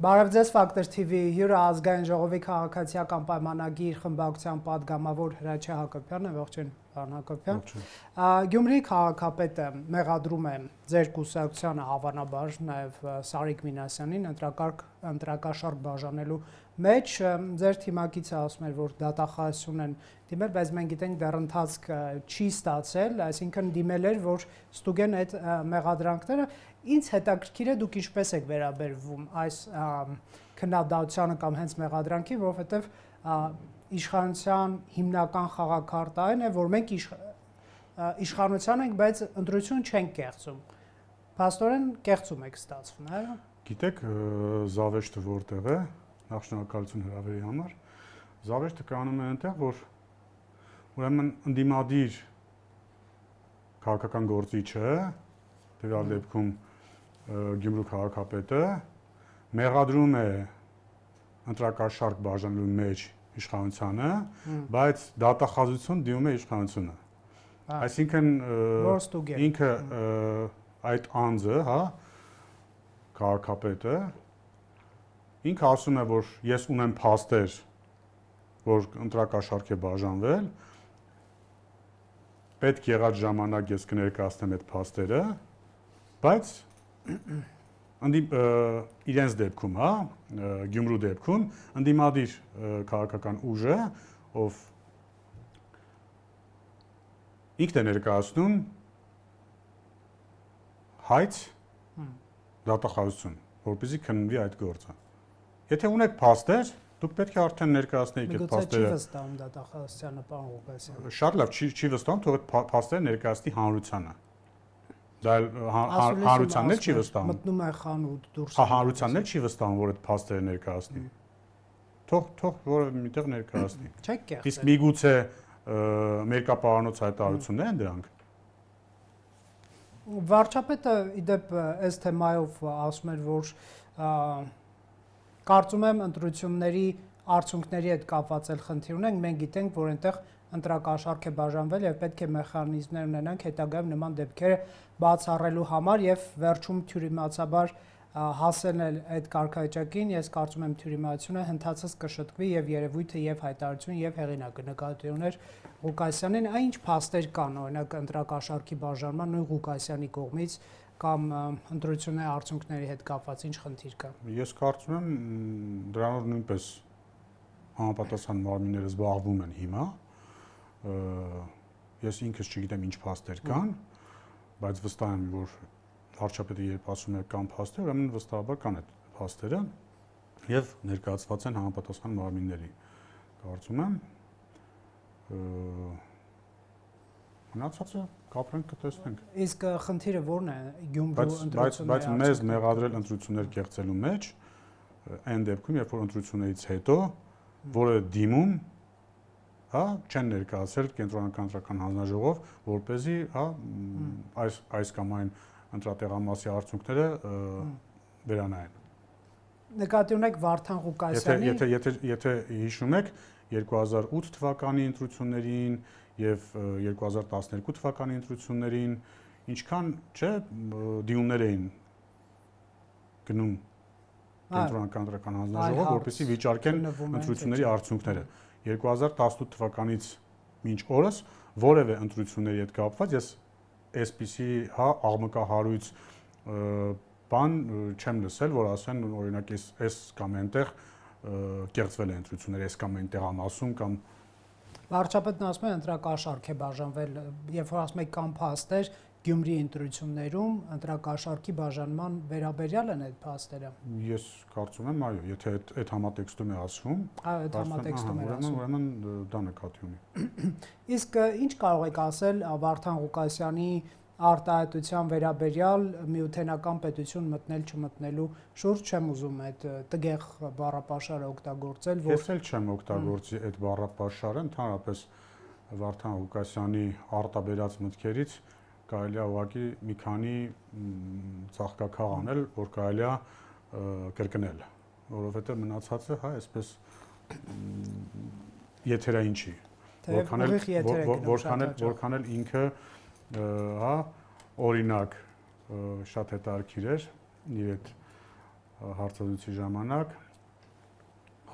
Բարև ձեզ Factor TV հյուրը ազգային ժողովի քաղաքացիական պայմանագիր խմբակցության падգամավոր Հրաչյա Հակոբյանն է, ողջույն պարոն Հակոբյան։ Գյումրիի քաղաքապետը մեղադրում է ձեր կուսակցությանը հավանաբար նաև Սարիկ Մինասյանին ընտրակաշառք բաժանելու մեջ, ձեր թիմակիցը ասում էր, որ դատախազություն են դիմել, բայց մենք գիտենք դեռ ընթացք չի ստացել, այսինքն դիմել էր, որ ստուգեն այդ մեղադրանքները։ Ինձ հետաքրքիր է դուք ինչպես եք վերաբերվում այս քննադատությանը կամ հենց մեղադրանքին, որովհետև իշխանության հիմնական խաղաքարտային է, որ մենք իշխանության ենք, բայց ընտրություն չենք կեղծում։ Փաստորեն կեղծում եք ստացվում, այո։ Գիտեք, զավեշտը որտեղ է, նախ շնորհակալություն հրավերի համար։ Զավեշտը կանում է այնտեղ, որ ուրեմն ընդդիմադիր քաղաքական գործիչը, տվյալ դեպքում Գյումրու քաղաքապետը մեղադրում է ընտրակաշառք բաժանելու մեջ իշխանությանը, բայց դատախազություն դիմում է իշխանությունը։ Այսինքն ինքը այդ անձը, հա, քաղաքապետը ինքը ասում է, որ ես ունեմ փաստեր, որ ընտրակաշառք է բաժանվել, պետք եղած ժամանակ ես կներկայացնեմ այդ փաստերը, բայց իրենց դեպքում, հա, Գյումրու դեպքում ընդդիմադիր քաղաքական ուժը, ով ինքն է ներկայացնում հայց դատախազություն, որպեսզի քննվի այդ գործը։ Եթե ունեք փաստեր, դուք պետք է արդեն ներկայացնեիք այդ փաստերը։ Միգուցե չի վստահում դատախազությանը, պարոն Ղուկասյան։ Շատ լավ, չի վստահում, թող այդ փաստերը ներկայացնի հանրությանը։ Դա հանրությանն էլ չի վստահում։ Մտնում է խանութ դուրս։ Հա, հանրությանն էլ չի վստահում, որ այդ փաստերը ներկայացնի։ Թող որևէ միտեղ ներկայացնի։ Չեք կեղծել։ Իսկ միգուցե մերկապարանոց հայտարարություններ են դրանք։ Վարչապետը իդեպ այս թեմայով ասում էր, որ կարծում եմ ընտրությունների արդյունքների հետ կապված էլ խնդիր ունենք, մենք գիտենք, որ այնտեղ ընտրակաշառք է բաժանվել եւ պետք է մեխանիզմներ ունենանք հետագայում նման դեպքերը բացառելու համար եւ վերջում թյուրիմացաբար հասնել այդ կարգավիճակին, ես կարծում եմ թյուրիմացությունը հնդածած կշտկվի եւ երևույթը եւ հայտարարություն եւ հեղինակը նկատի ուներ Ղուկասյանին, այն ինչ փաստեր կան, օրինակ ընտրակաշառքի բաժանման նույն Ղուկասյանի կողմից կամ ընտրությունների արդյունքների հետ կապված ինչ խնդիր կա։ Ես կարծում եմ դրանով նույնպես համապատասխան մարմինները զբաղվում են հիմա։ Ես ինքս չգիտեմ ինչ փաստեր կան, բայց վստահ եմ, որ վարչապետը երբ ասում է կան փաստեր, ուրեմն վստահաբար կան այդ փաստերը եւ ներկայացված են համապատասխան մարմինների։ Կարծում եմ մնացածը կապրենք կտեսնենք։ Իսկ խնդիրը ո՞րն է Գյումրու ընտրությունների։ Բայց մեզ մեղադրել ընտրություններ կեղծելու մեջ այն դեպքում, երբ որ ընտրություններից հետո որը դիմում, հա, չեն ներկայացել կենտրոնական ընտրական հանձնաժողով, որպեսզի, հա, այս կամ այն ընտրատեղամասի արդյունքները վերանայեն։ Նկատի ունեք Վարդան Ղուկասյանի։ Եթե հիշում եք 2008 թվականի ընտրություններին եւ 2012 թվականի ընտրություններին ինչքան, չէ, դիմումներ էին գնում կենտրոնական ընտրական հանձնաժողով, որպեսզի վիճարկեն ընտրությունների արդյունքները։ 2018 թվականից մինչ օրս որևէ ընտրությունների հետ կապված ես այսպիսի, հա, աղմկահարույց բան չեմ լսել, որ ասեն օրինակ այս կամ այնտեղ կեղծվել է ընտրությունները, այս կամ այնտեղ ամասում կամ Վարչապետն ասում է ընտրակաշառք է բաժանվել, երբ որ ասում եք կամ փաստեր Գյումրի ընտրություններում ընտրակաշառքի բաժանման վերաբերյալ են այդ փաստերը։ Ես կարծում եմ, այո, եթե այդ համատեքստում է ասվում, այո, այդ համատեքստում է ասվում, ուրեմն դա նկատի ունի։ Իսկ ինչ կարող եք ասել Վարդան Ղուկասյանի արտահայտության վերաբերյալ միութենական պետություն մտնել չմտնելու շուրջ չեմ ուզում այդ տգեղ բառապաշարը օգտագործել, որ ես էլ չեմ օգտագործի այդ բառապաշարը, ընդհանրապես Վարդան Ղուկասյանի արտաբերած մտքերից կարելի է ուղղակի մի քանի ծաղկաքաղ անել, որ կարելի է կրկնել, որովհետև մնացածը, հա, այսպես եթերային չի, որքան էլ ինքը, հա, օրինակ շատ հետաքրքիր էր իր այդ հարցազրույցի ժամանակ,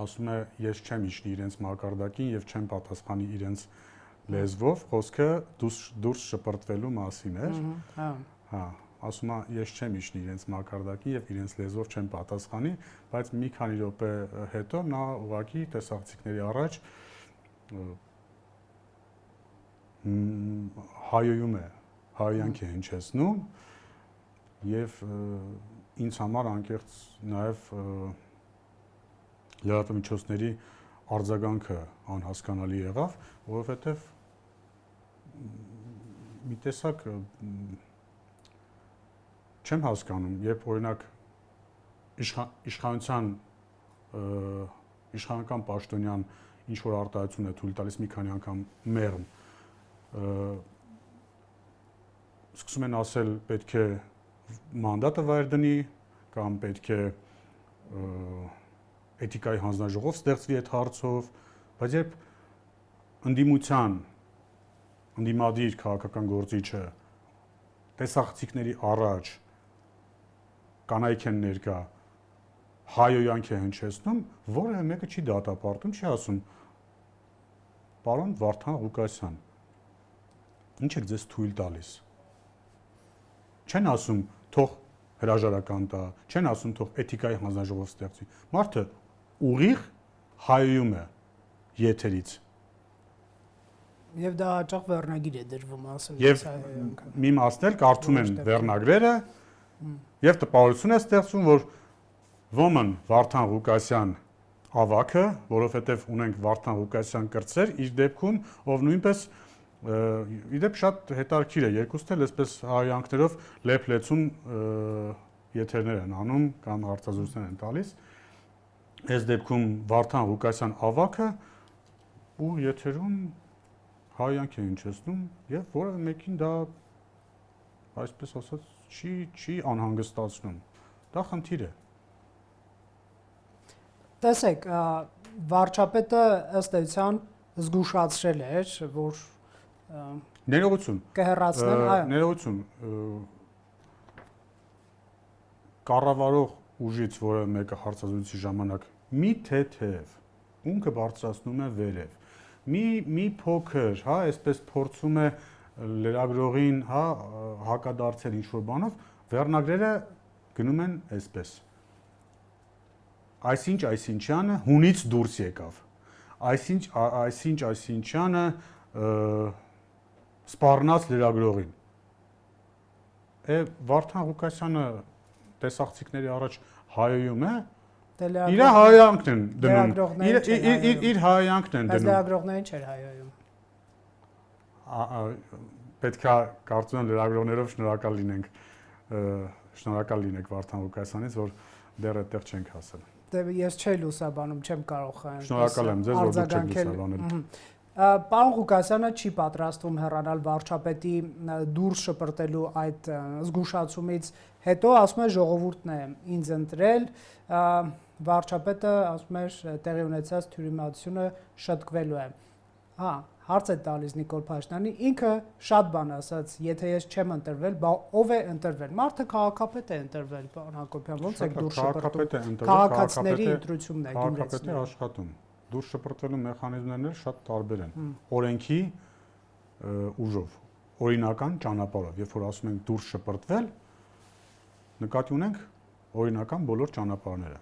ասում է ես չեմ իջնի իրենց մակարդակին եւ չեմ պատասխանի իրենց լեզվով, խոսքը դուրս շպրտվելու մասին էր։ Հա, ասում է ես չեմ իջնի իրենց մակարդակին եւ իրենց լեզվով չեմ պատասխանի, բայց մի քանի րոպե հետո նա ուղղակի տեսախցիկների առաջ հայոյում է, հայոյանք է հնչեցնում եւ ինձ համար անկեղծ նաեւ լրատվամիջոցների արձագանքը անհասկանալի եղավ, որովհետեւ մի տեսակ չեմ հասկանում, երբ օրինակ իշխանական պաշտոնյան ինչ որ արտահայտություն է թույլ տալիս մի քանի անգամ մեղմ, սկսում են ասել պետք է մանդատը վայր դնի կամ պետք է էթիկայի հանձնաժողով ստեղծվի այդ հարցով, բայց երբ ընդդիմադիր քաղաքական գործիչը տեսախցիկների առաջ կանայք են ներկա հայոյանք է հնչեցնում, որևէ մեկը չի դատապարտում, չի ասում պարոն Վարդան Ղուկասյան, ինչ եք ձեզ թույլ տալիս։ Չեն ասում թող հրաժարական տա, չեն ասում թող էթիկայի հանձնաժողով ստեղծվի։ Մարդը ուղիղ հայոյում է եթերից։ Եվ դա հաճախ վերնագիր է դրվում, ասում ես հայոյանքը։ Եվ մի մասն էլ կարդում են վերնագրերը եւ տպավորություն է ստեղծում, որ ոմն Վարդան Ղուկասյան ավագը, որովհետեւ ունենք Վարդան Ղուկասյան կրտսեր իր դեպքում, ով նույնպես իդեպ շատ հետաքրքիր է, երկուսն էլ այսպես հայոյանքներով լեփ-լեցուն եթերներ են անում կամ հարցազրույցներ են տալիս։ Այս դեպքում Վարդան Ղուկասյան ավագը ու եթերում հայոյանք է հնչեցնում եւ որևէ մեկին դա այսպես ասած չի անհանգստացնում։ Դա խնդիր է։ Տեսեք, վարչապետը ըստ էության զգուշացրել էր, որ ներողություն կհեռացնեն, այո։ Ներողություն կառավարող ուժից որևէ մեկը հարցազրույցի ժամանակ մի թեթև ունքը բարձրացնում է վերև։ Մի փոքր, հա, այսպես փորձում է լրագրողին, հա, հակադարձել ինչ-որ բանով, վերնագրերը գնում են այսպես։ Այսինչյանը հունից դուրս եկավ։ Այսինչյանը սպառնաց լրագրողին։ Վարդան Ղուկասյանը տեսախցիկների առաջ հայոյում է, իր հայոյանքն են դնում։ Իր հայոյանքն են դնում։ Բայց լրագրողներին չէր հայոյում։ Պետք է կարծում եմ լրագրողներով շնորհակալ լինենք Վարդան Ղուկասյանից, որ դեռ այդտեղ չենք հասել։ Դե ես չէի լուսաբանում, չեմ կարող այնպես։ Շնորհակալ եմ ձեզ, որ դուք չեք լուսաբանել։ Պարոն Ղուկասյանը չի պատրաստվում հեռանալ վարչապետի դուրս շպրտելու այդ զգուշացումից հետո, ասում է ժողովուրդն է ինձ ընտրել, վարչապետը ասում է տեղի ունեցած թյուրիմացությունը շտկվելու է։ Հա, հարց է տալիս Նիկոլ Փաշինյանի, ինքը շատ բան ասաց, եթե ես չեմ ընտրվել, ով է ընտրվել։ Մարդը քաղաքապետ է ընտրվել, պարոն Հակոբյան, ոնց եք դուրս շպրտում։ Քաղաքացիների ընտրությունն է Գյումրեցիում։ Քաղաքապետի աշխատում։ Դուրս շպրտվելու մեխանիզմներն էլ շատ տարբեր են։ Օրենքի ուժով, օրինական ճանապարհով, երբ որ ասում ենք դուրս շպրտվել, նկատի ունենք օրինական բոլոր ճանապարհները։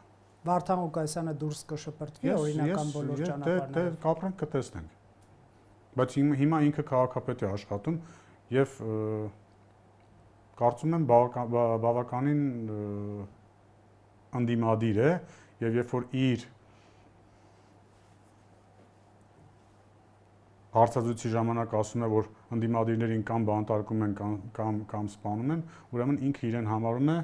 Վարդան Ղուկասյանը դուրս կշպրտվի օրինական բոլոր ճանապարհները։ Դե կապրենք կտեսնենք։ Բայց հիմա ինքը քաղաքապետ է աշխատում եւ կարծում եմ բավականին ընդդիմադիր է եւ երբ որ իր հարցազրույցի ժամանակ ասում է, որ ընդդիմադիրներին կամ բանտարկում են կամ սպանում են, ուրեմն ինքը իրեն համարում է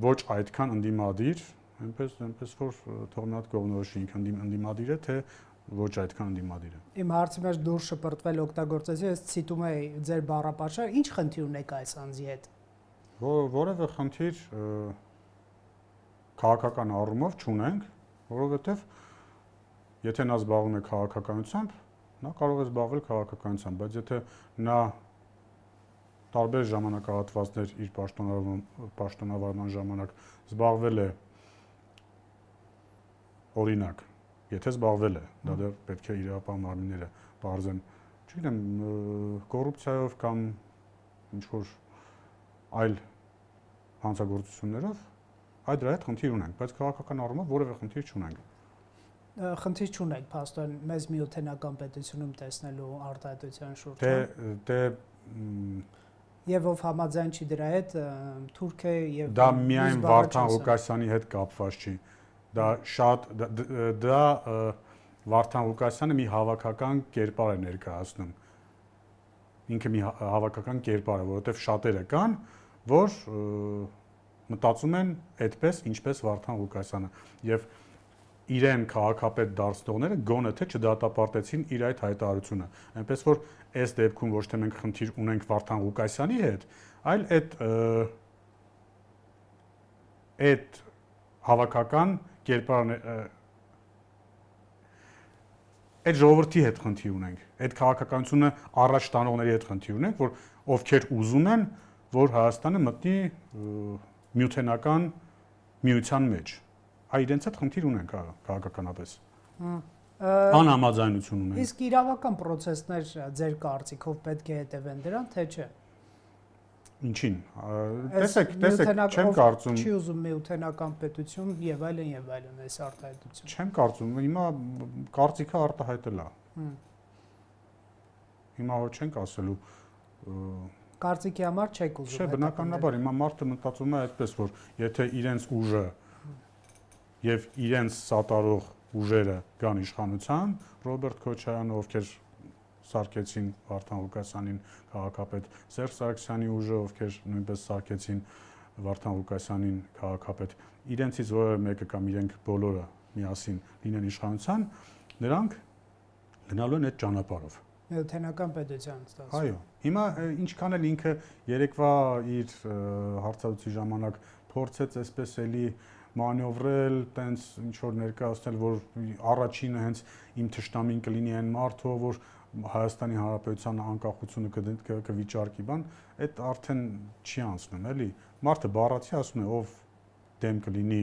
ոչ այդքան ընդդիմադիր, այնպես որ թող մի հատ կողմնորոշի ինքը ընդդիմադիր է, թե ոչ այդքան ընդդիմադիր է։ Իմ հարցի մեջ դուրս շպրտվել օգտագործեցի, ես ցիտում էի ձեր բառապաշարը, ինչ խնդիր ունեք այս անձի հետ։ Որևէ խնդիր քաղաքական առումով չունենք, որովհետև եթե նա զբաղվում է քաղաքականությամբ, նա կարող է զբաղվել քաղաքականությամբ, բայց եթե նա տարբեր ժամանակահատվածներ իր պաշտոնավարման ժամանակ զբաղվել է օրինակ, եթե զբաղվել է, դա դեռ պետք է իրավապահ մարմինները բարձեն, չգիտեմ, կոռուպցիայով կամ ինչ-որ այլ հանցագործություններով, այդ դրա հետ խնդիր ունենք, բայց քաղաքական առումով որևէ խնդիր չունենք։ Խնդիր չունենք, փաստորեն մեզ միութենական պետությունում տեսնելու արտահայտության շուրջ։ Եվ ով համաձայն չի դրա հետ, թուրք է եւ դա միայն Վարդան Ղուկասյանի հետ կապված չի։ Դա շատ դա Վարդան Ղուկասյանը մի հավաքական կերպար է ներկայացնում։ Ինքը մի հավաքական կերպար է, որովհետեւ շատերը կան, որ մտածում են այդպես, ինչպես Վարդան Ղուկասյանը եւ իրեն քաղաքապետ դարձնողները գոնե թե չդատապարտեցին իր այդ հայտարարությունը։ Այնպես որ այս դեպքում ոչ թե մենք խնդիր ունենք Վարդան Ղուկասյանի հետ, այլ այդ հավաքական կերպարը այդ ժողովրդի հետ խնդիր ունենք։ Այդ քաղաքականությունը առաջ տանողների հետ խնդիր ունենք, որ ովքեր ուզում են, որ Հայաստանը մտնի միութենական միության մեջ։ Այ իրենց հետ խնդիր ունենք քաղաքականապես։ Անհամաձայնություն ունենք։ Իսկ իրավական process-ներ ձեր կարծիքով պետք է հետևեն դրան, թե չէ։ Ինչին։ Տեսեք, չեմ կարծում։ Չի ուզում միութենական պետություն եւ այլն այս արտահայտությունը։ Չեմ կարծում, հիմա կարծիքը արտահայտել է։ Հիմա որ չենք ասելու կարծիքի համար չեք ուզում։ Չէ, բնականաբար հիմա մարդը մտածում է այդպես, որ եթե իրենց ուժը եւ իրենց սատարող ուժերը կան իշխանության, Ռոբերտ Քոչարյանը, ովքեր սարքեցին Վարդան Ղուկասյանին քաղաքապետ, Սերժ Սարգսյանի ուժը, ովքեր նույնպես սարքեցին Վարդան Ղուկասյանին քաղաքապետ, իրենցից որևէ մեկը կամ իրենք բոլորը միասին լինեն իշխանության, նրանք գնալու են այդ ճանապարհով։ Միութենական պետության ստացվում։ Այո։ Հիմա ինչքան էլ ինքը երեկվա իր հարցազրույցի ժամանակ փորձեց այսպես էլի մանևրել, տենց ինչ որ ներկայացնել, որ առաջինը հենց իմ թշնամին կլինի այն մարդը, որ Հայաստանի Հանրապետության անկախությունը կվիճարկի բան, այդ արդեն չի անցնում, էլի։ Մարդը բառացի ասում է, ով դեմ կլինի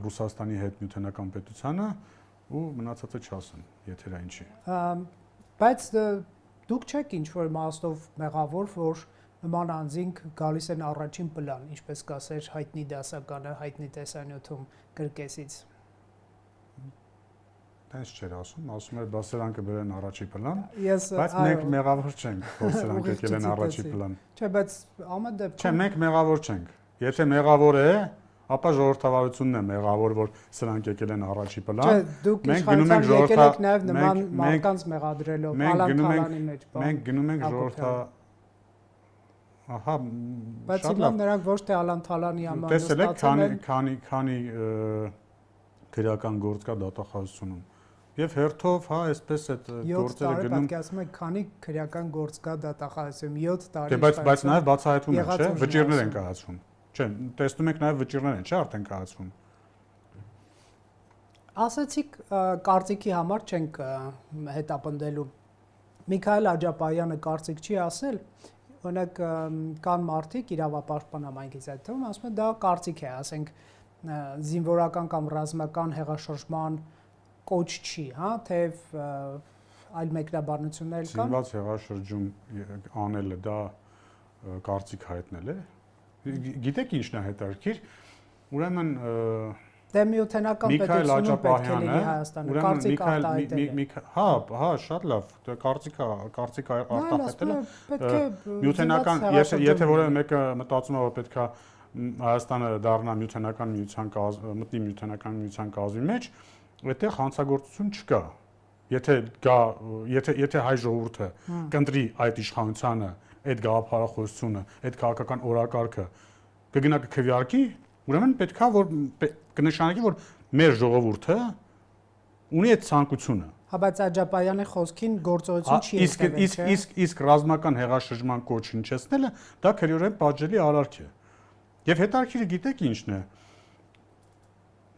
Ռուսաստանի հետ միութենական պետությանը, ու մնացածը չասեն, եթերային չի։ Բայց դուք չեք ինչ-որ իմաստով մեղավոր, որ նման անձինք գալիս են առաջին պլան, ինչպես կասեր հայտնի դասականը, հայտնի տեսանյութում կրկեսից։ Տենց չէր ասում էր, բա սրանք կբերեն առաջի պլան, բայց մենք մեղավոր չենք, որ սրանք եկել են առաջի պլան։ Չէ, բայց ամեն դեպքում Չէ, մենք մեղավոր չենք։ Եթե մեղավոր է, ապա ժողովրդավարությունն է մեղավոր, որ սրանք եկել են առաջի պլան։ Չէ, դուք իշխանության եկել եք նաև նման մարդկանց մեղադրելով, Ալան Թալանի մեջ, բան։ Մենք գնում ենք ժողովրդա Ահա, բայց հիմա նրանք ոչ թե Ալան Թալանի համար տեսել եք քանի քրեական գործ կա դատախազությունում։ Եվ հերթով, հա, այսպես այդ գործերը գնում։ Պատկերացնում եք, քանի քրեական գործ կա դատախազությունում, 7 տարի։ Բայց նաև բացահայտվում է, չէ՞, վճիռներ են կայացվում։ Չէ, տեսնում եք նաև վճիռներ են, չէ՞, արդեն կայացվում։ Ասացիք կարծիքի համար չենք հետապնդելու։ Միքայել Աջապայանը կարծիք չի ասել, օրինակ կան մարդիկ իրավապաշտպան համայնքից այդ թվում, ասում են դա կարծիք է, ասենք զինվորական կամ ռազմական հեղաշրջման կոչ չի, հա, թեև այլ մեկնաբանություններ կան։ Զինված հեղաշրջում անելը դա կարծիք հայտնել է։ Գիտեք ինչն է հետաքրքիր, ուրեմն դե միութենական պետությունում պետք է լինի Հայաստանը, կարծիք արտահայտել։ Հա, շատ լավ, կարծիք արտահայտելը պետք է միութենական, եթե որևէ մեկը մտածում է, որ պետքա Հայաստանը դառնա միութենական միության մտնի միութենական միության կազմի մեջ, այդտեղ հանցագործություն չկա։ Եթե հայ ժողովուրդը կընտրի այդ իշխանությանը, այդ գաղափարախոսությունը, այդ քաղաքական օրակարգը կգնա կքվեարկի, ուրեմն պետքա որ կնշանակի, որ մեր ժողովուրդը ունի այդ ցանկությունը։ Հա, բայց Աջապայանի խոսքին գործողություն չի եղել։ Իսկ ռազմական հեղաշրջման կոչ հնչեցնելը դա քրեորեն պատժելի արարք է։ Եվ հետաքրքիրը գիտեք ինչն է։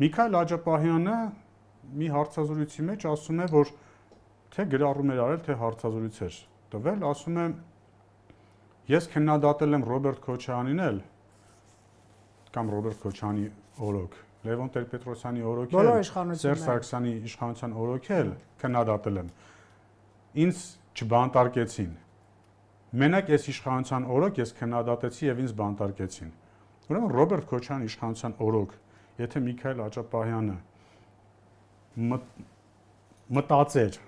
Միքայել Աջապահյանը մի հարցազրույցի մեջ ասում է, որ թե գրառում էր արել, թե հարցազրույց էր տվել, ասում է ես քննադատել եմ Ռոբերտ Քոչարյանին էլ կամ Ռոբերտ Քոչարյանի օրոք Լևոն Տեր-Պետրոսյանի օրոք Բոլոր էլ, իշխանությունները։ Սերժ Սարգսյանի իշխանության օրոք էլ քննադատել եմ։ Ինձ չբանտարկեցին։ Մենակ այս իշխանության օրոք ես քննադատեցի եւ ինձ բանտարկեցին։ Ուրեմն Ռոբերտ Քոչարյանի իշխանության օրոք, եթե Միքայել Աճապահյանը մտածեր,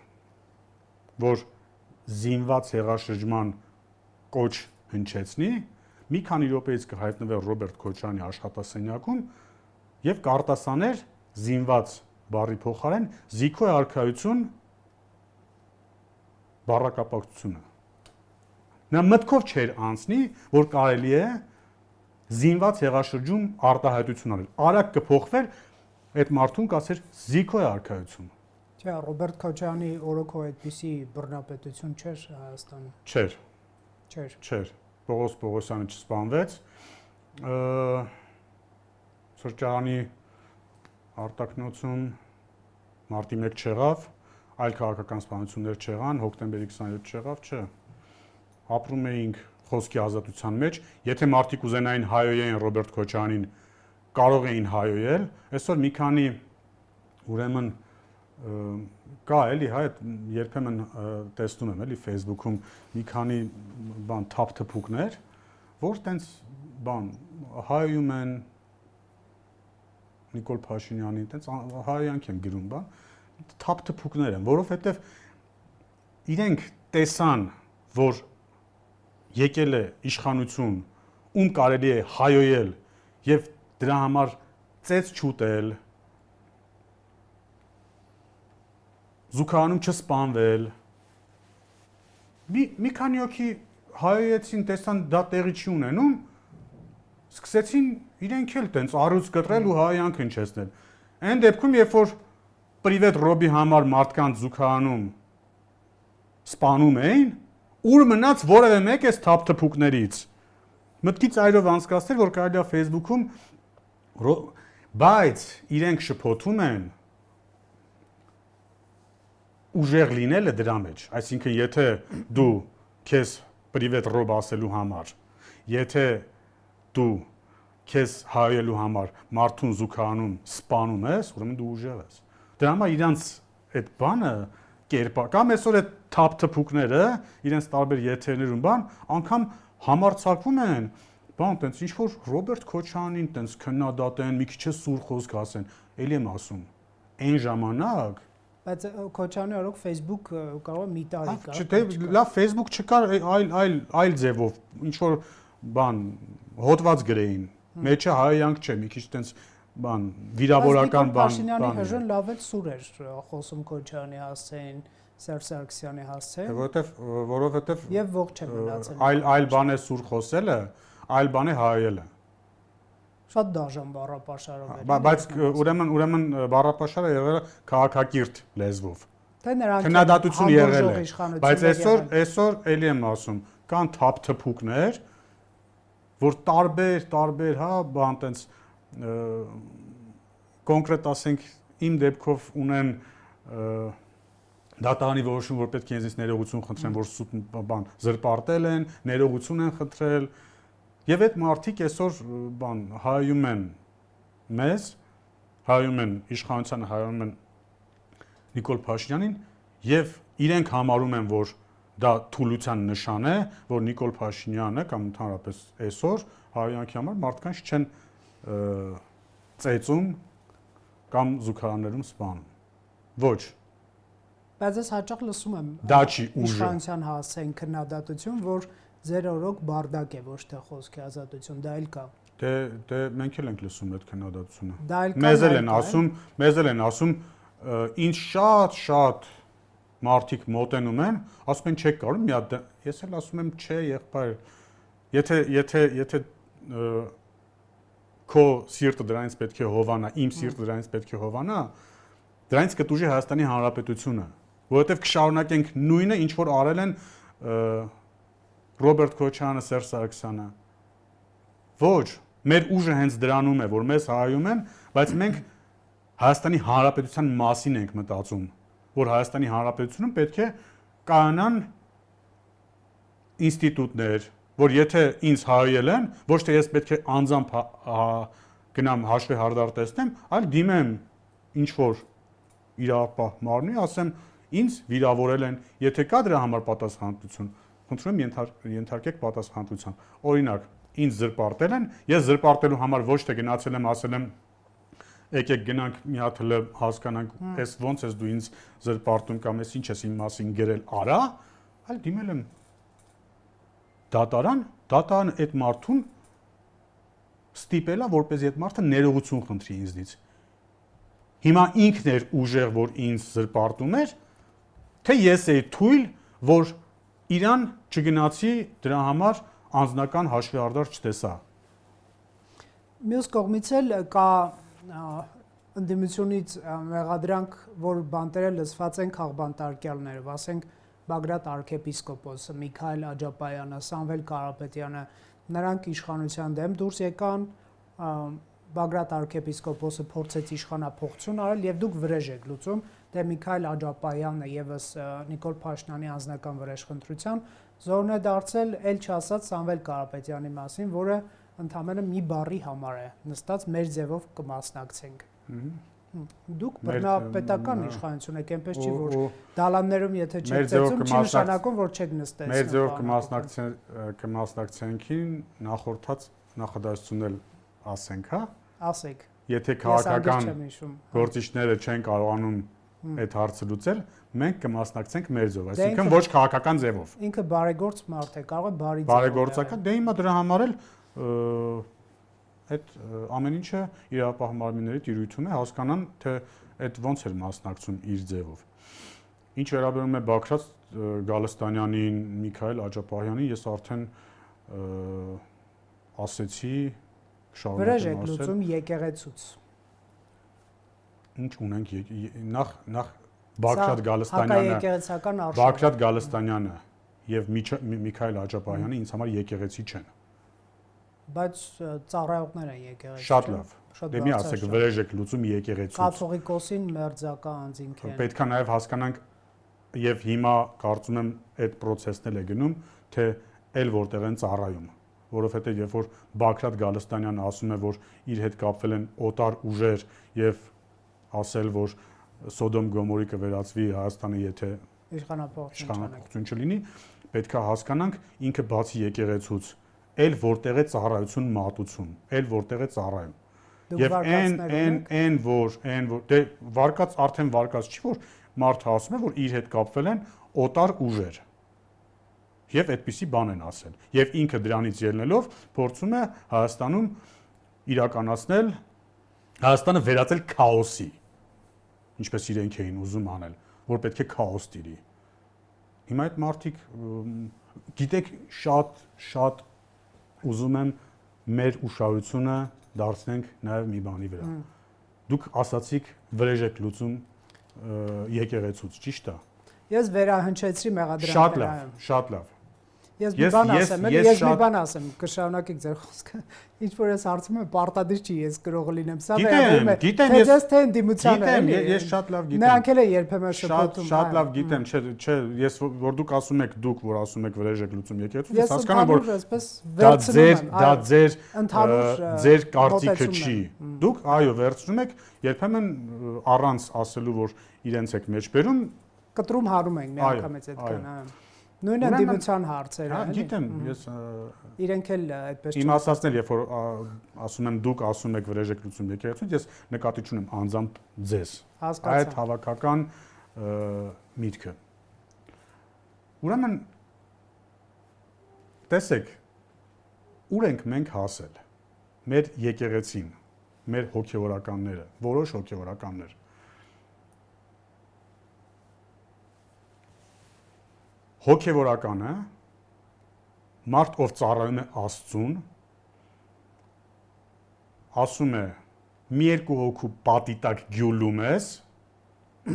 որ զինված հեղաշրջման կոչ հնչեցնի, մի քանի րոպեից կհայտնվեր Ռոբերտ Քոչարյանի աշխատասենյակում եւ կարտասաներ զինված բառի փոխարեն Զիքոյ արքայություն բառակապակցությունը։ Նա մտքով չէր անցնի, որ կարելի է զինված հեղաշրջում արտահայտություն անել։ Արագ կփոխվեր այդ մարդուն կասեր Զիքոյ արքայություն։ Չէ, Ռոբերտ Քոչարյանի օրոքով այդպիսի բռնապետություն չէր Հայաստանում։ Չէր։ Պողոս Պողոսյանը չսպանվեց։ Սրճարանի արտակնոցում մարտի 1 չեղավ, այլ քաղաքական սպանություններ չեղան, հոկտեմբերի 27 չեղավ, չէ։ Ապրում էինք խոսքի ազատության մեջ, եթե մարդիկ ուզենային հայոյեն Ռոբերտ Քոչարյանին, կարող էին հայոյել, այսօր մի քանի ուրեմն կա էլի, հա, երբեմն տեսնում եմ էլի Facebook-ում մի քանի բան թափթփուկներ, որ տենց բան հայոյում են Նիկոլ Փաշինյանին, տենց հայոյանք եմ գրում, բան, թափթփուկներ են, որովհետև իրենք տեսան, որ եկել է իշխանություն, ում կարելի է հայոյել եւ դրա համար ծեծ չուտել, զուգանում չսպանվել։ Մի քանի օքի հայոյեցին, տեսան դա տեղի չի ունենում, սկսեցին իրենք էլ տենց առյուծ կտրել ու հայոյանք հնչեցնել։ Այն դեպքում, երբ որ պրիվետ ռոբի համար մարդկանց զուգանում սպանում էին, ուր մնաց որևէ մեկ էս թափթփուկներից։ Մտքից այրով անցկացնել, որ կարելի է Facebook-ում, բայց իրենք շփոթում են ուժեղ լինելը դրա մեջ, այսինքն եթե դու քեզ պրիվետ ռոբ ասելու համար, եթե դու քեզ հայելու համար մարդուն զուգանում սպանում ես, ուրեմն դու ուժեղ ես։ Դրա համար իրանց այդ բանը կերպար կամ այսօր այդ թափթփուկները իրենց տարբեր եթերներում բան անգամ համարձակվում են բան տենց ինչ որ Ռոբերտ Քոչարյանին տենց քննադատեն, մի քիչ է սուր խոսք ասեն, էլի եմ ասում այն ժամանակ բայց Քոչարյանի օրոք Facebook կարող է մի տարի կա։ Չէ, լավ Facebook չկար, այլ ձևով ինչ որ բան հոդված գրեին։ Մեջը հայյանք չէ, մի քիչ տենց բան վիրավորական բան։ Փաշինյանի հժն լավ էլ սուր էր խոսում Քոչարյանի հասցեին, Սերժ Սարգսյանի հասցեին։ Որովհետև եւ ողջ է մնացել։ Այլ բան է սուր խոսելը, այլ բան է հայելը։ Շատ դաժան բառապաշարով էր։ Բայց ուրեմն բառապաշարը եղել է քաղաքակիրթ լեզվով։ Թե նրանք քննադատություն եղել է։ Բայց այսօր էլի եմ ասում, կան թափթփուկներ, որ տարբեր, հա, բան տենց կոնկրետ ասենք իմ դեպքով ունեն դատարանի որոշում, որ պետք է ինձ ներողություն խնդրեն, որ սուտ բան զրպարտել են, ներողություն են խնդրել, եւ այդ մարդիկ այսօր բան հայում են մեզ, հայում են իշխանությանը, հայում են Նիկոլ Փաշինյանին եւ իրենք համարում են, որ դա թուլության նշան է, որ Նիկոլ Փաշինյանը կամ ընդհանրապես այսօր հայյանքի համար մարդկանց չեն ծեծում կամ զուգարաններում սպանում։ Ոչ։ Բայց ես հաճախ լսում եմ դա չի ուժը։ Իշխանության հասցեին քննադատություն, որ ձեր օրոք բարդակ է, ոչ թե խոսքի ազատություն, դա էլ կա։ Դե մենք էլ ենք լսում այդ քննադատությունը։ Դա էլ կա։ Մեզ էլ են ասում, ինչ շատ մարդիկ մոտենում են, ասում են չեք կարող մի հատ, ես էլ ասում եմ չէ, եղբայր, եթե քո սիրտը դրանից պետք է հովանա, իմ սիրտը դրանից պետք է հովանա, դրանից կտուժի Հայաստանի Հանրապետությունը, որովհետև կշարունակենք նույնը, ինչ որ արել են Ռոբերտ Քոչարյանը, Սերժ Սարգսյանը։ Ոչ, մեր ուժը հենց դրանում է, որ մեզ հայում են, բայց մենք Հայաստանի Հանրապետության մասին ենք մտածում, որ Հայաստանի Հանրապետությունում պետք է կայանան ինստիտուտներ, որ եթե ինձ հայել են, ոչ թե ես պետք է անձամբ գնամ հաշվի հարդար տեսնեմ, այլ դիմեմ ինչ որ իրավապահ մարմնի, ասեմ ինձ վիրավորել են, եթե կա դրա համար պատասխանատվություն, խնդրում եմ ենթարկեք պատասխանատվության։ Օրինակ, ինձ զրպարտել են, ես զրպարտելու համար ոչ թե գնացել եմ, ասել եմ եկեք գնանք մի հատ հլը հասկանանք, այս ոնց ես դու ինձ զրպարտում կամ ես ինչ ես իմ մասին գրել, արա, այլ դիմել եմ դատարան այդ մարդուն ստիպելա, որպեսզի այդ մարդը ներողություն խնդրի ինձնից։ Հիմա ինքն էր ուժեղ, որ ինձ զրպարտում էր, թե ես էի թույլ, որ իրան չգնացի դրա համար անձնական հաշվի չտեսա։ Մյուս կողմից էլ կա ընդդիմությունից մեղադրանք, որ բանտերը լսված են քաղբանտարկյալները, ասենք Բագրատ arczepiskopos, Միքայել Աջապայանը, Սամվել Կարապետյանը, նրանք իշխանության դեմ դուրս եկան, Բագրատ arczepiskopos-ը փորձեց իշխանափոխություն արել եւ դուք վրեժ եք լուծում, դե Միքայել Աջապայանը եւս Նիկոլ Փաշինյանի անձնական վրեժխնդրության զորն է դարձել, ել չասած Սամվել Կարապետյանի մասին, որը ընդհանրապես մի բառի համար է նստած մեր ձևով կմասնակցենք։ Դուք բռնապետական իշխանություն եք, այնպես չի որ դալաններում եթե չեք ծեցում, չի նշանակում, որ չեք նստել։ Մեր ձևով կմասնակցենքին նախորդած նախադասությունն էլ ասենք, հա։ Ասեք։ Եթե քաղաքական գործիչները չեն կարողանում այդ հարցը լուծել, մենք կմասնակցենք մեր ձևով, այսինքն ոչ քաղաքական ձևով։ Ինքը բարեգործ մարդ է, կարող է բարի ձևով։ Բարեգործական, դե հիմա դրա համար էլ այդ ամեն ինչը իրավապահ մարմինների տիրույթում է, հասկանան, թե այդ ոնց էր մասնակցում իր ձևով։ Ինչ վերաբերում է Բաքրատ Գալստանյանին, Միքայել Աջապահյանին, ես արդեն ասեցի, վրեժ եք լուծում եկեղեցուց։ Ինչ ունենք նախ Բաքրատ Գալստանյանը եւ Միքայել Աջապահյանը ինձ համար եկեղեցի չեն։ Բայց ծառայողներ են եկեղեցի։ Շատ լավ։ Դե մի ասեք վրեժ եք լուծում եկեղեցուց։ Կաթողիկոսին մերձակա անձինք են։ Պետք է նաև հասկանանք եւ հիմա կարծում եմ այդ process-ն էլ է գնում, թե ել որտեղ են ծառայում, որովհետեւ երբ որ Բաքրատ Գալստանյանը ասում է, որ իր հետ կապվել են օտար ուժեր եւ ասել, որ Սոդոմ Գոմորի կվերածվի Հայաստանը, եթե իշխանապողություն չլինի, պետք է հասկանանք ինքը բացի եկեղեցուց էլ որտեղ է ծառայություն մատուցում, էլ որտեղ է ծառայում։ Եվ այն որ դե վարկած արդեն վարկած չի, որ մարդը ասում է, որ իր հետ կապվել են օտար ուժեր։ Եվ այդպիսի բան են ասել։ Եվ ինքը դրանից ելնելով փորձում է Հայաստանում իրականացնել Հայաստանը վերածել քաոսի, ինչպես իրենք էին ուզում անել, որ պետք է քաոս տիրի։ Հիմա այդ մարդիկ գիտեք շատ ուզում եմ մեր ուշադրությունը դարձնենք նաև մի բանի վրա։ Դուք ասացիք վրեժ եք լուծում եկեղեցուց, ճիշտ է։ Ես վերահնչեցրի մեղադրանքները։ Շատ լավ։ Ես մի բան ասեմ, կշարունակեք ձեր խոսքը։ Ինչ որ ես հարցում եմ, պարտադիր չի ես գրողը լինեմ, սա վերաբերում է թե ես թե ընդդիմությանը։ Ես շատ լավ գիտեմ։ Նրանք էլ են երբեմն շփոթում։ Շատ լավ գիտեմ, չէ, ես որ դուք ասում եք, դուք որ ասում եք վրեժ եք լուծում եկեղեցուց, ես հասկանամ, որ դա ձեր կարծիքը չի։ Դուք այո, վերցնում եք, երբեմն առանց ասելու, որ իրենց եք մեջբերում, կտրում հարում ենք մի անգամից այդքան, այո։ Նույն ընդդիմության հարցերը, էլի։ Գիտեմ, ես իրենք էլ այդպես իմ ասածն էլ, երբ որ ասում եմ դուք ասում եք վրեժ եք լուծում եկեղեցուց, ես նկատի չունեմ անձամբ ձեզ։ Այդ հավաքական միտքը։ Ուրեմն տեսեք, ուր ենք մենք հասել։ Մեր եկեղեցին, մեր հոգևորականները, որոշ հոգևորականներ հոգևորականը մարդ ով ծառայում է Աստծուն ասում է մի երկու հոգու պատի տակ գյուլում ես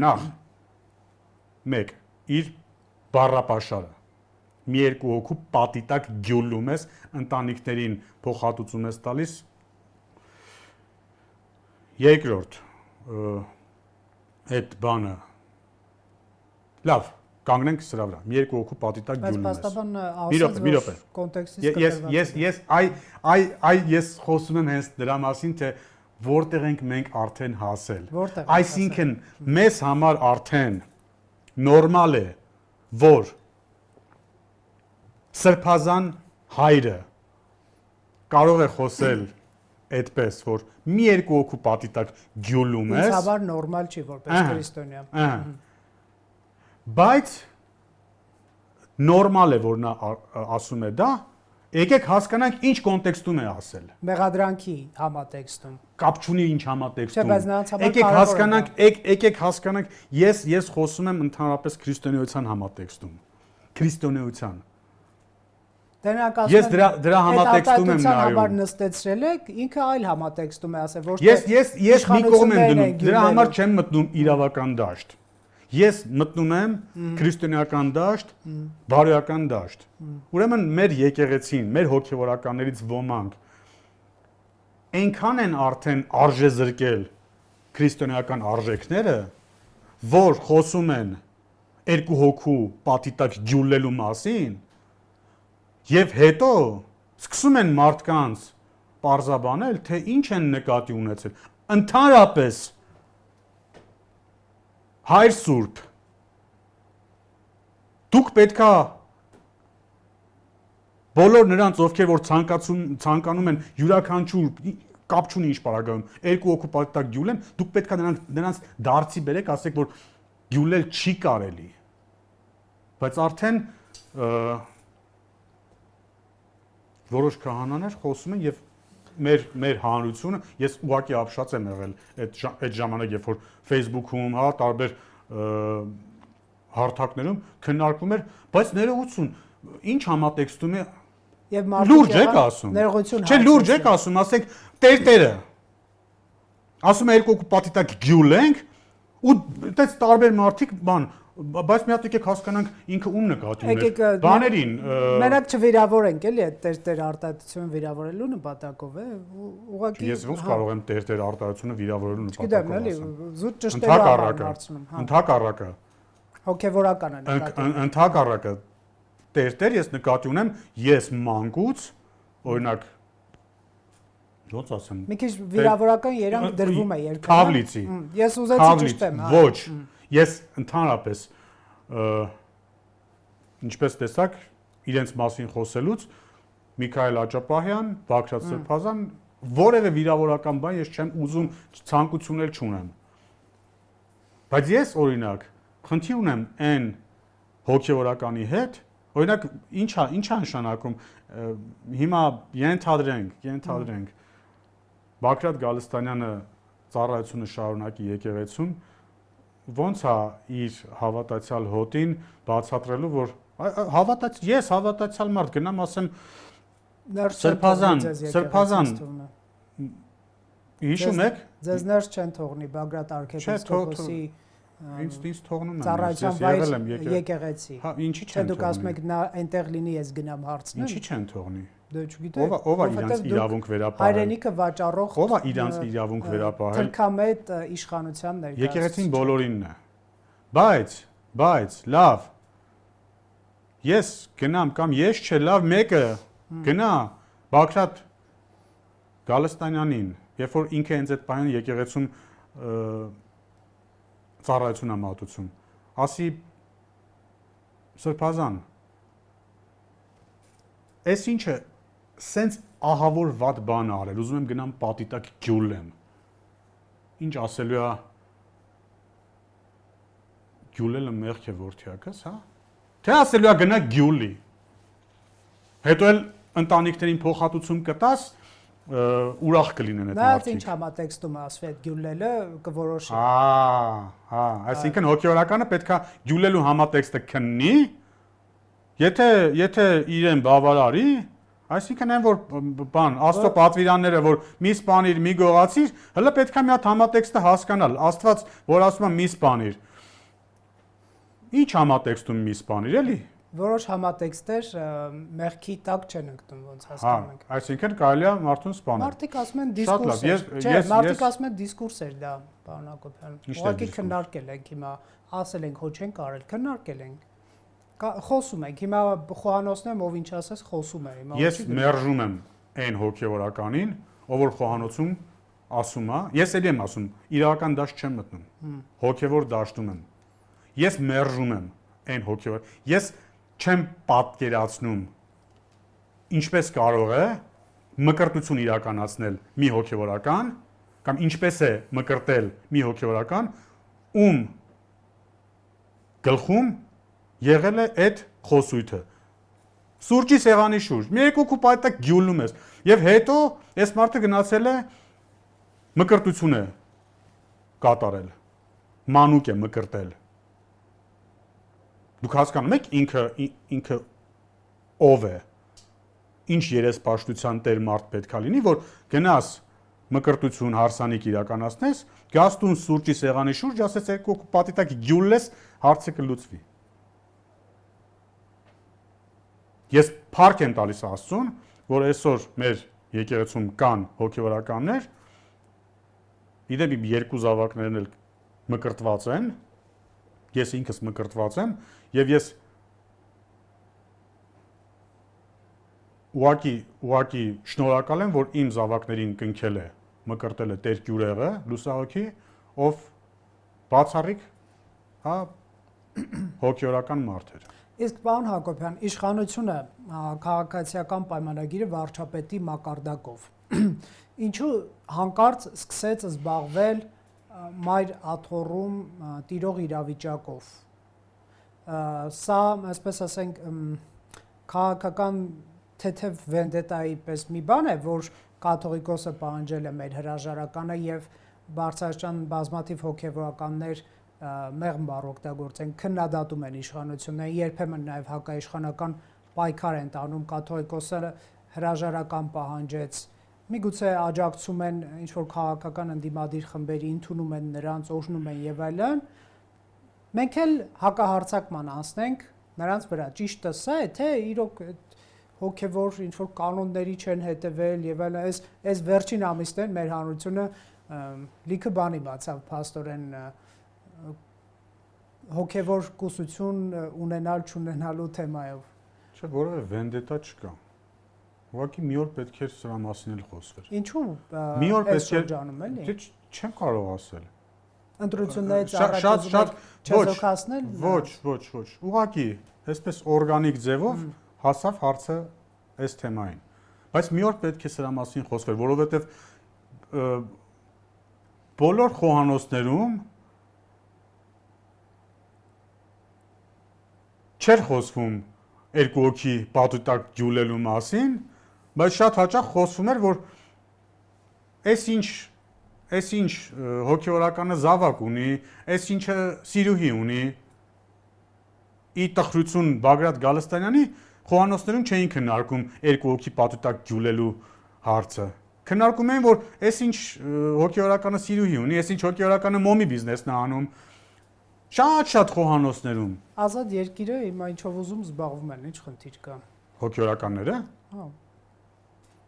նախ մեկ իր բառապաշարը մի երկու հոգու պատի տակ գյուլում ես ընտանիքներին փոխհատուցում ես տալիս երկրորդ այդ բանը լավ կանգնենք սրա վրա։ Մի երկու հոգու պատի տակ գյուլում ես։ Բայց պաստաբան ասած որ կոնտեքստից ես խոսում եմ հենց դրա մասին, թե որտեղ ենք մենք արդեն հասել։ Այսինքն մեզ համար արդեն նորմալ է, որ սրբազան հայրը կարող է խոսել այդպես, որ մի երկու հոգու պատի տակ գյուլում ես։ Ինձ համար նորմալ չի որպես քրիստոնյա։ Բայց նորմալ է, որ նա ասում է դա, եկեք հասկանանք ինչ կոնտեքստում է ասել։ Մեղադրանքի համատեքստում։ Կապ չունի ինչ համատեքստում։ Չէ, բայց նրանց համար եկեք հասկանանք, ես խոսում եմ ընդհանրապես քրիստոնեության համատեքստում։ Քրիստոնեության։ Ես դրա համատեքստում եմ նայում։ Համար նստեցրել եք, ինքը այլ համատեքստում է ասել, որ ես մի կողմ եմ դնում, դրա համար չեմ մտնում իրավական դաշտ։ Ես մտնում եմ քրիստոնեական դաշտ, բարոյական դաշտ։ Ուրեմն մեր եկեղեցին, մեր հոգևորականներից ոմանք այնքան են արդեն արժեզրկել քրիստոնեական արժեքները, որ խոսում են երկու հոգու պատի տակ ջուլելու մասին, եւ հետո սկսում են մարդկանց պարզաբանել, թե ինչ են նկատի ունեցել։ Ընդհանրապես Հայր Սուրբ, դուք պետքա բոլոր նրանց, ովքեր որ ցանկանում են յուրաքանչյուր կապ չունի ինչ պարագայում, երկու հոգու պատի տակ գյուլեն, դուք պետքա նրանց դարձի բերեք, ասեք, որ գյուլել չի կարելի։ Բայց արդեն որոշ քահանաներ խոսում են եւ մեր հանրությունը, ես ուղղակի ապշած եմ եղել այդ ժամանակ, երբ որ Facebook-ում, հա, տարբեր հարթակներում քննարկվում էր, բայց ներողություն, ինչ համատեքստում է եւ լուրջ եք ասում։ Չէ, լուրջ եք ասում, ասեք տերտերը։ Ասում է երկու պատի տակ գյուլենք ու այդպես տարբեր մարդիկ բան, բայց մի հատ եկեք հասկանանք ինքը ում նկատի ուներ։ Բաներին մենակ չվիրավորենք էլի այդ տեր արտահայտությունը վիրավորելու նպատակով է, ուղղակի ես ոնց կարող եմ տեր արտահայտությունը վիրավորելու նպատակով ասեմ։ Գիտեմ, էլի զուտ ճշտելու հարցնում, հա։ Ընդհակառակը հոգևորական է նկատի։ Ընդհակառակը տեր ես նկատի ունեմ, ես մանկուց, օրինակ ոնց ասեմ։ Մի քիչ վիրավորական երանգ դրվում է երկու։ Քավլիցի։ Ես ուզեցի ճշտեմ, հա։ Ոչ, ես ընդհանրապես ինչպես տեսակ իրենց մասին խոսելուց Միքայել Աճապահյան, Բագրատ Սրբազան որևէ վիրավորական բան ես չեմ ուզում, ցանկություններ չունեմ։ Բայց ես օրինակ խնդիր ունեմ այն հոգևորականի հետ, օրինակ ինչա նշանակում հիմա ենթադրենք Բագրատ Գալստանյանը ծառայությունը շարունակի եկեղեցում ոնց է իր հավատացյալ հոտին բացատրելու, որ ես հավատացյալ մարդ գնամ ասեմ Սրբազան հիշում եք ձեզ ներս չեն թողնի Բագրատ արքեպիսկոպոսի ինձ թողնում են ծառայության վայր եկեղեցի հա ինչի չեն թողնի դուք ասում եք նա այնտեղ լինի ես գնամ հարցնեմ ինչի չեն թողնի դե չգիտեմ ով է իրանց իրավունք վերապահել հայրենիքը վաճառող ով է իրանց իրավունք վերապահել թրքամետ իշխանության ներկայացուցիչ եկեղեցին բոլորինն է բայց լավ ես գնամ կամ ես չէ լավ մեկը գնա Բագրատ Գալստանյանին երբ որ ինքը հենց այդ բանը եկեղեցում ծառայություն է մատուցում ասի Սրբազան այս ինչը սենց ահավոր վատ բան արել ուզում եմ գնամ պատի տակ գյուլեմ ինչ ասելու է գյուլելը մեղք է որդիակս, հա? Թե ասելու է գնա գյուլի։ Հետո էլ ընտանիքներին փոխհատուցում կտաս, ուրախ կլինեն այդ մարդիկ։ Նա ինչ համատեքստում է ասվում այդ գյուլելը կորոշի։ Հա, այսինքն հոգևորականը պետքա գյուլելու համատեքստը քննի, եթե իրեն բավարարի, այսինքն այն որ բան, Աստծո պատվիրանները որ մի սպանիր, մի գողացիր, հələ պետքա մի հատ համատեքստը հասկանալ, Աստված որ ասում է մի սպանիր Ինչ համատեքստում մի սպանիր էլի։ Որոշ համատեքստեր մեղքի տակ չեն ընկնում, ոնց հասկանում ենք։ Այսինքն կարելի է մարդուն սպանել։ Մարդիկ ասում են դիսկուրս է։ Չէ, մարդիկ ասում են դիսկուրս էր դա, պարոն Հակոբյան։ Ուղղակի քննարկել ենք հիմա, ասել ենք հո չենք արել, քննարկել ենք։ Խոսում ենք, հիմա խոհանոցներում ով ինչ ասես խոսում է հիմա։ Ես մերժում եմ այն հոգևորականին, ով որ խոհանոցում ասում է, ես էլ եմ ասում, իրական դաշտ չեմ մտնում։ Հոգևոր դաշտում եմ։ Ես մերժում եմ այն հոգևոր։ Ես չեմ պատկերացնում ինչպես կարող է մկրտություն իրականացնել մի հոգևորական կամ ինչպես է մկրտել մի հոգևորական, ում գլխում եղել է այդ խոսույթը։ Սուրճի սեղանի շուրջ, մի երկու քուպ այդտեղ գյուլում ես, եւ հետո այս մարդը գնացել է մկրտություն է կատարել, մանուկ է մկրտել։ Դուք հասկանում եք ինքը ով է, ինչ երեսպաշտության տեր մարդ պետք է լինի, որ գնաս մկրտություն հարսանիք իրականացնես, գաս տուն սուրճի սեղանի շուրջ, ասես երկու պատիտակ գյուլես, հարցը կլուծվի։ Ես փառք եմ տալիս Աստծուն, որ այսօր մեր եկեղեցում կան հոգևորականներ, իդեպ երկու զավակներն էլ մկրտված են, ես ինքս մկրտված եմ, եւ ես ուղղակի շնորհակալ եմ, որ իմ զավակներին կնքել է, մկրտել է Տեր Գյուրեղը, լուսահոգի, ով բացառիկ, հա, հոգևորական մարդ էր։ Իսկ պարոն Հակոբյան, իշխանությունը քաղաքացիական պայմանագիրը վարչապետի մակարդակով ինչու հանկարծ սկսեց զբաղվել մայր աթոռում տիրող իրավիճակով։ Սա, այսպես ասենք, քաղաքական թեթև վենդետայի պես մի բան է, որ կաթողիկոսը պահանջել է մեր հրաժարականը եւ բարձրաստիճան բազմաթիվ հոգևորականներ մեղմ բառ օգտագործեն, քննադատում են իշխանությունները, երբեմն նաեւ հակաիշխանական պայքար են տանում, կաթողիկոսը հրաժարական պահանջեց, միգուցե աջակցում են ինչ որ քաղաքական ընդդիմադիր խմբերի, ընդունում են նրանց, օրհնում են եւ այլն։ Մենք էլ հակահարցակման անցնենք նրանց վրա, ճիշտը սա է, թե իրոք հոգևոր ինչ որ կանոնների չեն հետևել եւ այլն, այս վերջին ամիսներն մեր հանրությունը լիքը բանի բացավ փաստորեն հոգևոր կուսություն ունենալ չունենալու թեմայով։ Չէ, որևէ վենդետա չկա։ Ուղղակի մի օր պետք է սրա մասին էլ խոսվեր։ Ինչու՞։ Մի օր պետք է ջանում էլի։ Չեմ կարող ասել։ Ընտրություններից առաջ չեզոքացնել։ Ոչ։ Ուղղակի այսպես օրգանիկ ձևով հասավ հարցը այս թեմային։ Բայց մի օր պետք է սրա մասին խոսվեր, որովհետև բոլոր խոհանոցներում չէր խոսվում երկու հոգի պատուտակ ջուլելու մասին, բայց շատ հաճախ խոսվում էր, որ այս ինչ հոգևորականը զավակ ունի, այս ինչը սիրուհի ունի, ի տխրություն Բագրատ Գալստանյանի խոհանոցներում չէին քննարկում երկու հոգի պատուտակ ջուլելու հարցը։ Քննարկում էին, որ այս ինչ հոգևորականը սիրուհի ունի, այս ինչ հոգևորականը մոմի բիզնեսն է անում։ Շատ խոհանոցներում։ Ազատ երկիրը հիմա ինչով ուզում զբաղվում են, ինչ խնդիր կա։ Հոգևորականները։ Հա։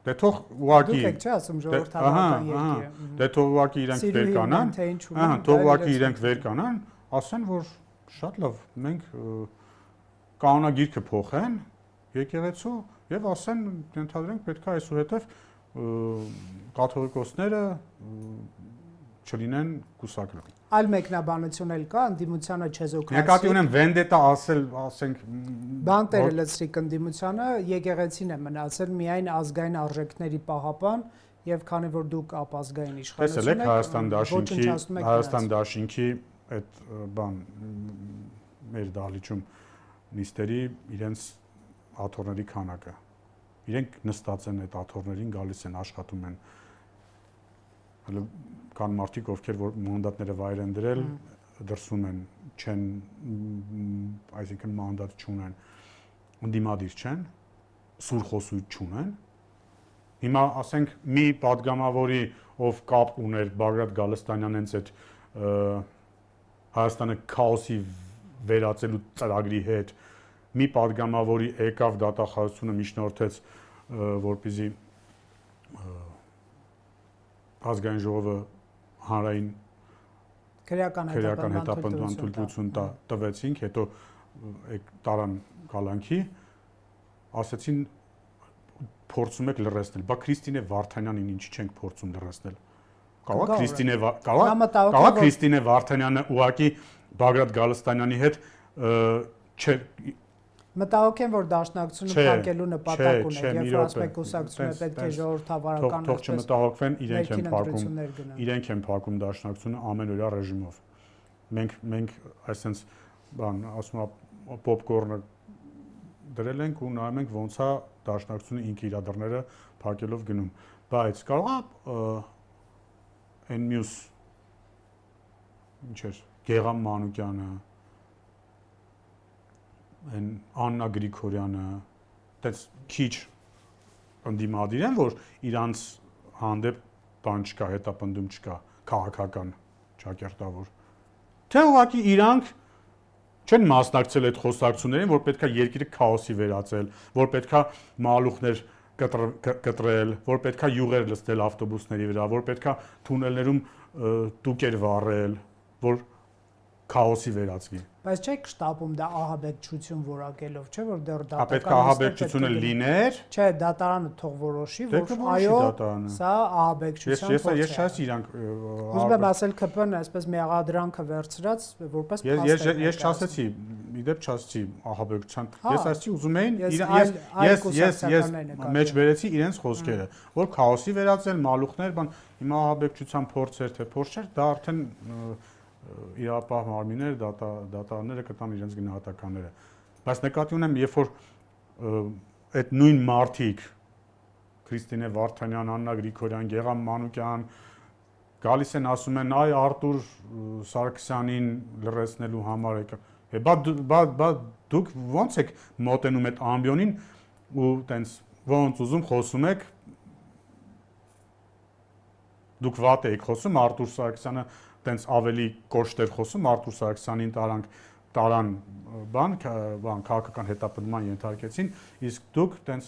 Դե թող ուղակի։ Դուք եք չէ ասում ժողովրդավարական երկիրը։ Դե թող ուղակի իրենք վեր կանան։ Թող ուղակի իրենք վեր կանան, ասեն, որ շատ լավ, մենք կանոնագիրքը փոխեն եկեղեցու եւ ասեն, ենթադրենք պետք է այսուհետեւ կաթողիկոսները չլինեն կուսակրում։ Այլ մեկնաբանություն էլ կա, ընդդիմությանը չեզոքացի։ Նկատի ունեմ վենդետա ասել, ասենք բանտերը լցրիկ ընդդիմությանը եկեղեցին է մնացել միայն ազգային արժեքների պահապան եւ քանի որ դուք ապազգային իշխանություն եք, Հայաստան դաշինքի այդ բան մեր դահլիճում նիստերի իրենց աթոռների քանակը։ Իրենք նստած են այդ աթոռներին, գալիս են, աշխատում են։ Հələ կան մարդիկ, ովքեր որ մանդատները վայր են դրել, դրսում են, չեն, այսինքն մանդատ չունեն, ընդդիմադիր չեն, սուր խոսույթ չունեն։ Հիմա ասենք մի падգամավորի, ով կապ ուներ Բագրատ Գալստանյան հենց այդ Հայաստանը քաոսի վերածելու ծրագրի հետ, մի падգամավորի եկավ դատախազությունը միջնորդեց, որպեսզի ազգային ժողովը հանրային քրեական հետապնդման թույլտվություն տվեցինք, հետո տարան կալանքի, ասացին փորձում եք լրացնել, բա Քրիստինե Վարդանյանին ինչի չենք փորձում լրացնել։ Կարող Քրիստինե Վարդանյանը ուղակի Բագրատ Գալստանյանի հետ չէ մտահոգ են, որ դաշնակցությունը փակելու նպատակ ունի, երբ որ ասում եք կուսակցությունը պետք է ժողովրդավարական թող չմտահոգվեն, իրենք են փակում դաշնակցությունը ամենօրյա ռեժիմով։ Մենք այսպես բան ասում պոպկորնը դրել ենք ու նայում ենք ոնց է դաշնակցությունը ինքը իր դռները փակելով գնում, բայց կարող է այն մյուս ինչ էր Գեգամ Մանուկյանը, այն Աննա Գրիգորյանը, այդպես քիչ ընդդիմադիր են, որ իրանց հանդեպ բան չկա, հետապնդում չկա, քաղաքական ճակերտավոր։ Թե ուղղակի իրանք չեն մասնակցել այդ խոսակցություններին, որ պետքա երկիրը քաոսի վերածել, որ պետքա մալուխներ կտրել, որ պետքա յուղեր լցնել ավտոբուսների վրա, որ պետքա թունելներում տուկեր վառել, որ քաոսի վերածվի։ Բայց չեք շտապում դա ահաբեկչություն որակելով, չէ՞ որ դեռ դատական պետք է ահաբեկչությունը լիներ։ Չէ, դատարանը թող որոշի, որ այո, սա ահաբեկչության փորձ է։ Ես չես իրանք ուզում եմ ասել ԿՊ-ն այսպես մեղադրանքը վերցրած որպես փաստ։ Ես չասեցի, իդեպ չասեցի ահաբեկչության։ Ես ասեցի ուզում էին ես մեջ բերեցի իրենց խոսքերը, որ քաոսի վերածել, մալուխներ, բան, հիմա ահաբեկչության փորձ էր, թե փորձ չէր, դա արդեն իրապահ մարմիններ, դատարանները կտան իրենց գնահատականները։ Բայց նկատի ունեմ, երբ որ այդ նույն մարդիկ Քրիստինե Վարդանյան, Աննա Գրիգորյան, Գեգամ Մանուկյան գալիս են ասում են այ Արտուր Սարգսյանին լրացնելու համար եկա։ Բա դուք ո՞նց եք մոտենում այդ ամբիոնին ու տենց ոնց ուզում խոսում եք դուք վատ եք խոսում Արտուր Սարգսյանը տենց ավելի կոշտ էր խոսում Արտուր Սարգսյանին տարան բան քաղաքական հետապնդման ենթարկեցին, իսկ դուք տենց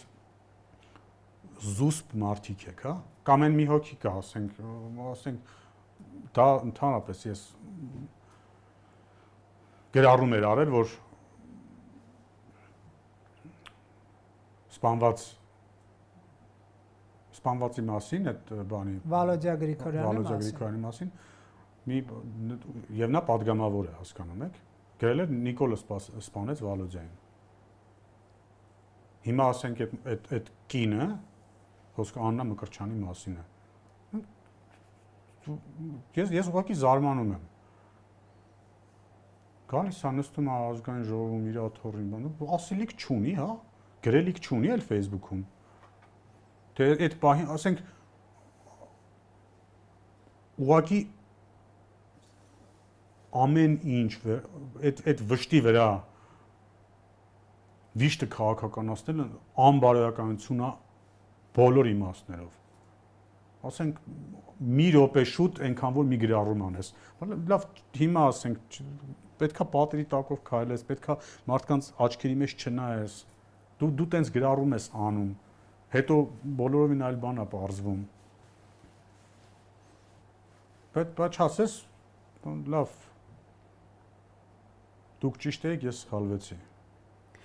զուսպ մարդիկ եք, հա? Կամ այն մի հոգի կա, ասենք դա ընդհանրապես ես գրառում էր արել, որ սպանվածի մասին այդ բանի Վալոդիա Գրիգորյանի մասին եւ նա падգամավոր է, հասկանում եք, գրել էր Նիկոլը սպանեց Վալոդիային։ Հիմա ասենք այդ կինը, խոսքը Աննա Մկրտչյանի մասին է։ Ես ուղղակի զարմանում եմ։ Գալիս է նստում է ազգային ժողովում իր աթոռին, ասելիք չունի, հա, գրելիք չունի էլ Facebook-ում։ Թե այդ պահին, ասենք ուղղակի ամեն ինչ այդ վշտի վրա վիշտը քաղաքականացնելը անբարոյականություն է բոլոր իմաստներով։ Ասենք մի րոպե շուտ այնքան որ մի գրառում անես։ Լավ, հիմա ասենք պետքա պատերի տակով քայլես, պետքա մարդկանց աչքերի մեջ չնայես։ Դու տենց գրառում ես անում, հետո բոլորովին այլ բան է պարզվում։ Բայց ասես, լավ, դուք ճիշտ եք, ես սխալվեցի։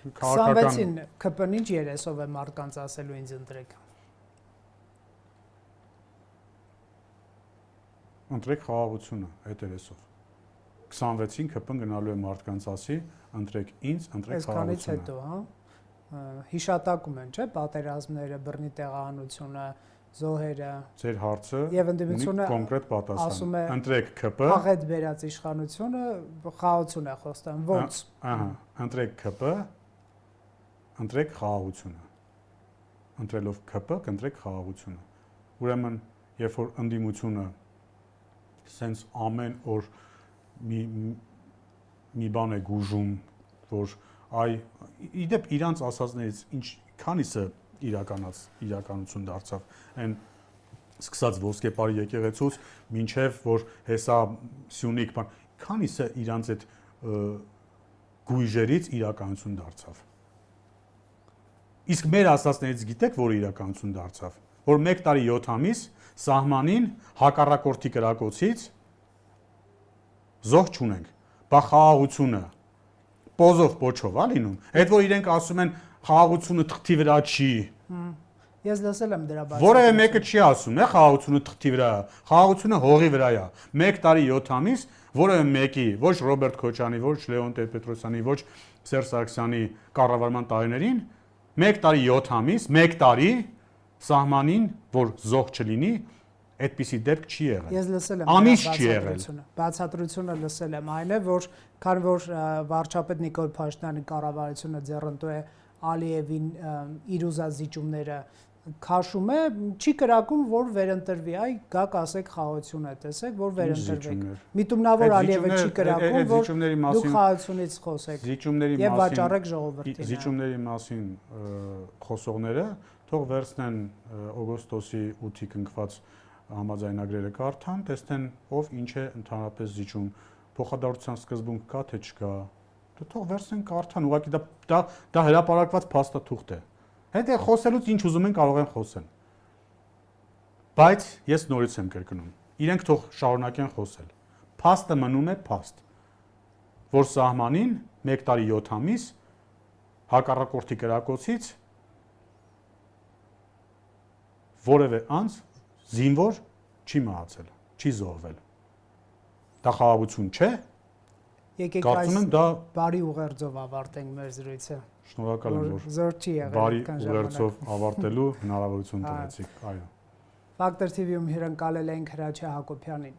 26-ին ԿՊ-ն ինչ երեսով է մարդկանց ասելու ինձ ընտրեք։ Ընտրեք խաղաղությունը այդ երեսով։ 26-ին ԿՊ-ն գնալու է մարդկանց ասի, ընտրեք ինձ, ընտրեք խաղաղությունը։ Այսքանից հետո, հա, հիշատակում են, չէ՞, պատերազմները, բռնի տեղահանությունը, զոհերը։ Ձեր հարցը եւ ընդդիմությունը կոնկրետ պատասխան։ Ընտրեք ԿՊ։ Աղետ վերած իշխանությունը խաղաղություն է խոստանում։ Ոնց։ Ահա, ընտրեք ԿՊ, ընտրեք խաղաղությունը։ Ընտրելով ԿՊ, կընտրեք խաղաղությունը։ Ուրեմն, երբ որ ընդդիմությունը սենց ամեն օր մի բան է գուժում, որ այ իդեպ իրանց ասածներից ինչ քանիսը իրականություն դարձավ այն սկսած ոսկեպարի եկեղեցուց մինչև որ հեսա Սյունիք բան քանիսը իրանց այդ գույժերից իրականություն դարձավ իսկ մեր ասածներից գիտեք որ իրականություն դարձավ որ 1 տարի 7 ամիս սահմանին հակառակորդի կրակոցից զոհ չունենք բա խաղաղությունը պոզով պոչով է լինում։ Այդ որ իրենք ասում են խաղաղությունը թղթի վրա չի։ Ես լսել եմ դրա բացատրությունը։ Որևէ մեկը չի ասում, խաղաղությունը թղթի վրա է, խաղաղությունը հողի վրա է։ 1 տարի 7 ամիս որևէ մեկի, ոչ Ռոբերտ Քոչյանի, ոչ Լեոն Տեր-Պետրոսյանի, ոչ Սերժ Սարգսյանի կառավարման տարիներին 1 տարի 7 ամիս, 1 տարի սահմանին, որ զոհ չլինի, այդպիսի դեպք չի եղել։ Ես լսել եմ ամիս չի եղել։ Բացատրությունը լսել եմ, այն է, որ քանի որ վարչապետ Նիկոլ Փաշինյանի կառավարությունը ձեռնտու է Ալիևին իր ուզածիճումները քաշում է, չի կրակում, որ վերընտրվի, այ գաք ասեք խաղաղություն է, տեսեք, որ վերընտրվեք։ Միտումնավոր Ալիևը չի կրակում, որ դուք խաղաղությունից խոսեք եւ վաճառեք ժողովրդին։ Զիջումների մասին խոսողները թող վերցնեն օգոստոսի 8-ի կնքված համաձայնագրերը կարդան, տեսնեն ով ինչ է ընդհանրապես զիջում, փոխադարձության սկզբունք կա թե չկա։ Թող վերցնեն կարդան, ուղղակի դա հրապարակված փաստաթուղթ է։ Հետո խոսելուց ինչ ուզում են կարող են խոսեն։ Բայց ես նորից եմ կրկնում, իրենք թող շարունակեն խոսել։ Փաստը մնում է փաստ, որ սահմանին 1 տարի 7 ամիս հակառակորդի կրակոցից որևէ անձ զինվոր չի մահացել, չի զոհվել։ Դա խաղաղություն չէ։ Եկեք Կարծում եմ դա բարի ուղերձով ավարտենք մեր զրույցը։ Շնորհակալ եմ, որ զոր չի եղել բարի ուղերձով ավարտելու հնարավորություն տվեցիք, այո։ Factor TV-ում հյուրընկալել ենք Հրաչյա Հակոբյանին։